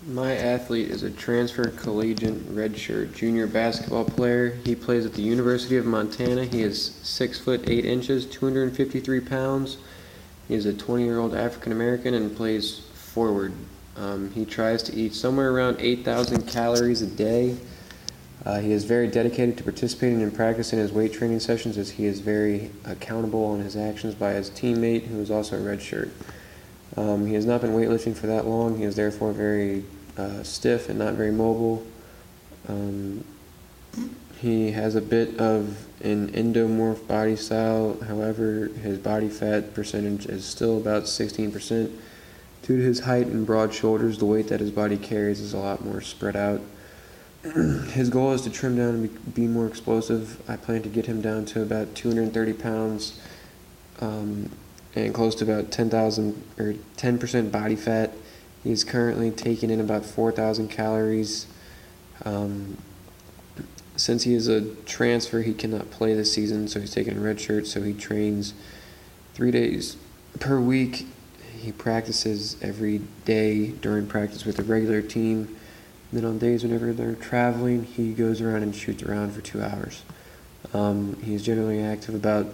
My athlete is a transfer collegiate redshirt junior basketball player. He plays at the University of Montana. He is 6 foot 8 inches, 253 pounds. He is a 20-year-old African American and plays forward. He tries to eat somewhere around 8,000 calories a day. He is very dedicated to participating in practice in his weight training sessions, as he is very accountable on his actions by his teammate, who is also a redshirt. He has not been weightlifting for that long. He is therefore very stiff and not very mobile. He has a bit of an endomorph body style. However, his body fat percentage is still about 16%. Due to his height and broad shoulders, the weight that his body carries is a lot more spread out. His goal is to trim down and be more explosive. I plan to get him down to about 230 pounds and close to about 10,000 or 10% body fat. He is currently taking in about 4,000 calories. Since he is a transfer, he cannot play this season, so he's taking a red shirt. So he trains 3 days per week. He practices every day during practice with the regular team. Then on days whenever they're traveling, he goes around and shoots around for 2 hours. He's generally active about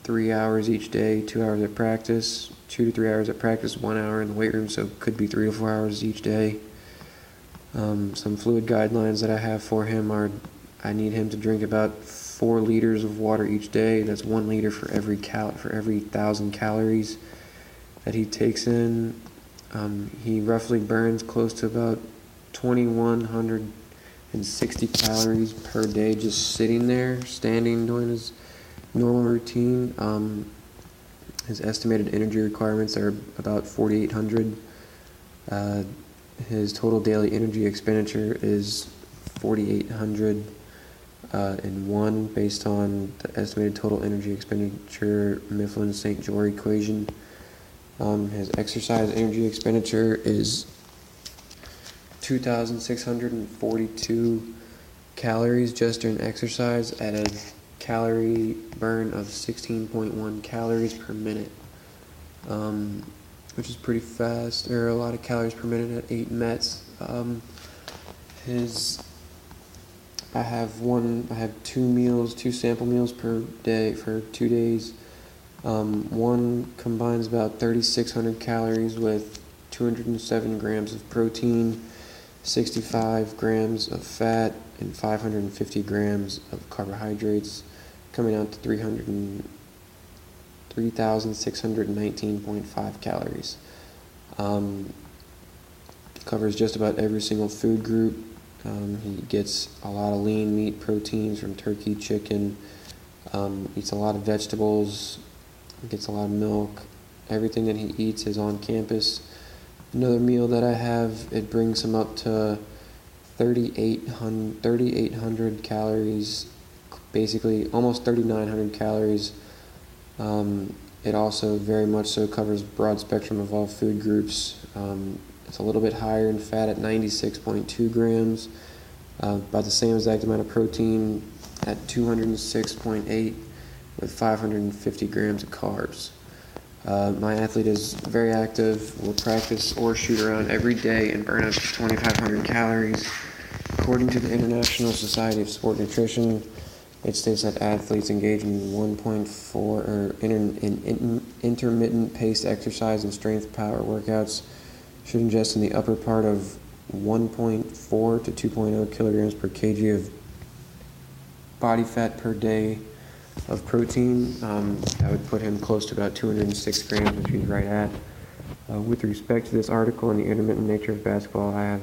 3 hours each day, 2 hours at practice, 2 to 3 hours at practice, 1 hour in the weight room, so it could be 3 to 4 hours each day. Some fluid guidelines that I have for him are I need him to drink about 4 liters of water each day. That's 1 liter for every 1,000 calories that he takes in. He roughly burns close to about 2,160 calories per day just sitting there, standing, doing his normal routine. His estimated energy requirements are about 4,800. His total daily energy expenditure is 4,800 and 1 based on the estimated total energy expenditure Mifflin-St. Jeor equation. His exercise energy expenditure is 2,642 calories just during exercise at a calorie burn of 16.1 calories per minute, which is pretty fast, or a lot of calories per minute at 8 mets. I have 2 sample meals per day for 2 days. One combines about 3,600 calories with 207 grams of protein, 65 grams of fat, and 550 grams of carbohydrates, coming out to 3,619.5 calories. Covers just about every single food group. He gets a lot of lean meat proteins from turkey, chicken, eats a lot of vegetables, gets a lot of milk. Everything that he eats is on campus. Another meal that I have, it brings him up to 3,800 calories, basically almost 3,900 calories. It also very much so covers broad spectrum of all food groups. It's a little bit higher in fat at 96.2 grams, about the same exact amount of protein at 206.8 with 550 grams of carbs. My athlete is very active, will practice or shoot around every day and burn up to 2,500 calories. According to the International Society of Sport Nutrition, it states that athletes engage in 1.4 or intermittent paced exercise and strength power workouts should ingest in the upper part of 1.4 to 2.0 kilograms per kg of body fat per day of protein. That would put him close to about 206 grams, which he's right at. With respect to this article and the intermittent nature of basketball, I have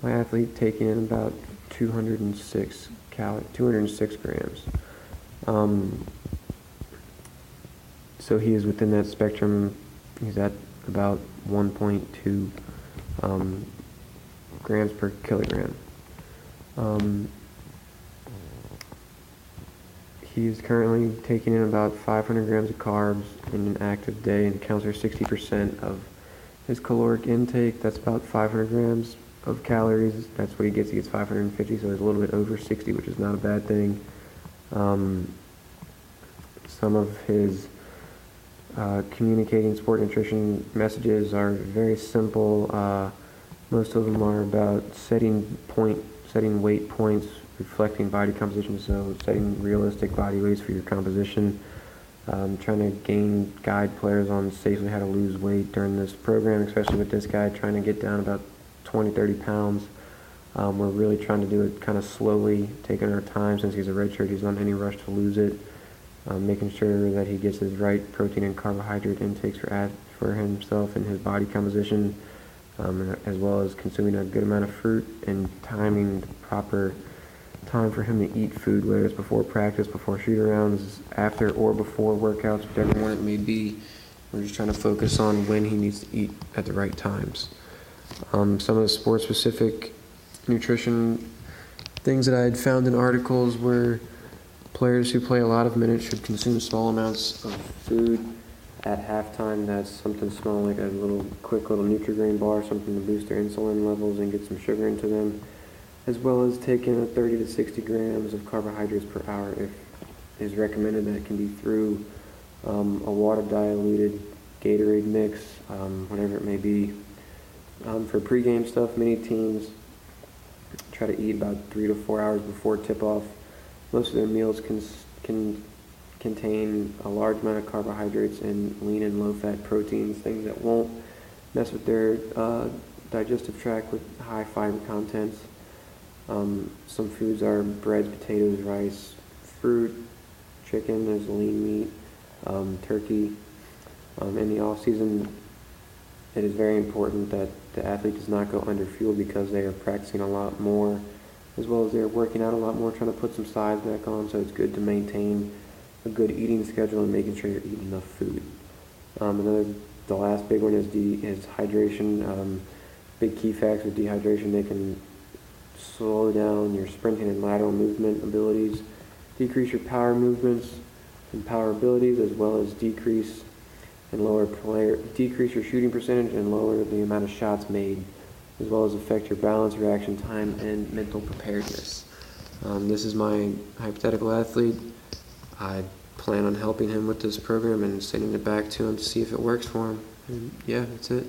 my athlete taking in about 206 grams. So he is within that spectrum. He's at about 1.2 grams per kilogram. He is currently taking in about 500 grams of carbs in an active day and accounts for 60% of his caloric intake. That's about 500 grams of calories. That's what he gets. He gets 550, so he's a little bit over 60, which is not a bad thing. Some of his communicating sport nutrition messages are very simple. Most of them are about setting weight points, reflecting body composition, so setting realistic body weights for your composition. Trying to guide players on safely how to lose weight during this program, especially with this guy trying to get down about 20-30 pounds. We're really trying to do it kind of slowly, taking our time. Since he's a redshirt, he's not in any rush to lose it. Making sure that he gets his right protein and carbohydrate intakes for himself and his body composition, as well as consuming a good amount of fruit and timing the proper time for him to eat food, whether it's before practice, before shoot-arounds, after or before workouts, whichever one it may be. We're just trying to focus on when he needs to eat at the right times. Some of the sport-specific nutrition things that I had found in articles were players who play a lot of minutes should consume small amounts of food at halftime. That's something small, like a quick little Nutri-Grain bar, something to boost their insulin levels and get some sugar into them, as well as taking 30 to 60 grams of carbohydrates per hour if is recommended. That can be through a water-diluted Gatorade mix, whatever it may be. For pregame stuff, many teams try to eat about 3 to 4 hours before tip-off. Most of their meals can contain a large amount of carbohydrates and lean and low-fat proteins, things that won't mess with their digestive tract with high fiber contents. Some foods are breads, potatoes, rice, fruit, chicken, there's lean meat, turkey. In the off-season, it is very important that the athlete does not go underfueled because they are practicing a lot more, as well as they're working out a lot more, trying to put some size back on, so it's good to maintain a good eating schedule and making sure you're eating enough food. The last big one is hydration. Big key facts with dehydration: they can slow down your sprinting and lateral movement abilities, decrease your power movements and power abilities, as well as decrease your shooting percentage and lower the amount of shots made, as well as affect your balance, reaction time, and mental preparedness. This is my hypothetical athlete. I plan on helping him with this program and sending it back to him to see if it works for him. And yeah, that's it.